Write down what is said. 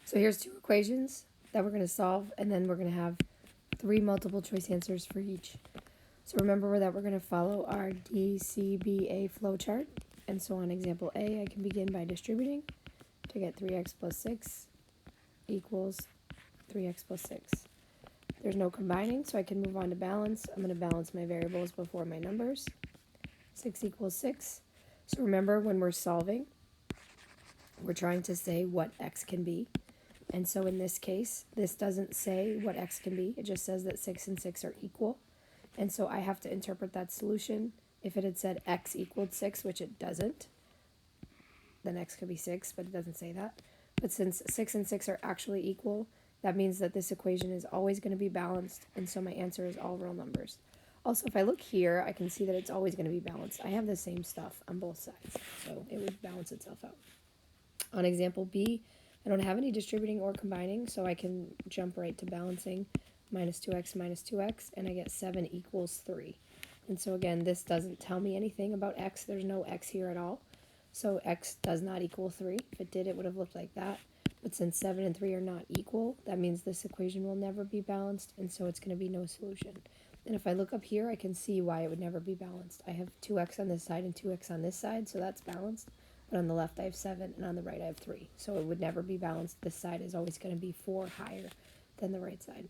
So here's two equations that we're going to solve, and then we're going to have 3 multiple choice answers for each. So remember that we're going to follow our DCBA flowchart. And so on example A, I can begin by distributing to get 3x plus 6 equals 3x plus 6. There's no combining, so I can move on to balance. I'm going to balance my variables before my numbers. 6 equals 6. So remember, when we're solving, we're trying to say what x can be. And so in this case, this doesn't say what x can be. It just says that 6 and 6 are equal. And so I have to interpret that solution. If it had said x equaled 6, which it doesn't, then x could be 6, but it doesn't say that. But since 6 and 6 are actually equal, that means that this equation is always going to be balanced, and so my answer is all real numbers. Also, if I look here, I can see that it's always going to be balanced. I have the same stuff on both sides, so it would balance itself out. On example B, I don't have any distributing or combining, so I can jump right to balancing. Minus 2x, and I get 7 equals 3. And so again, this doesn't tell me anything about x. There's no x here at all. So x does not equal 3. If it did, it would have looked like that. But since 7 and 3 are not equal, that means this equation will never be balanced, and so it's going to be no solution. And if I look up here, I can see why it would never be balanced. I have 2x on this side and 2x on this side, so that's balanced. But on the left, I have 7, and on the right, I have 3. So it would never be balanced. This side is always going to be 4 higher than the right side.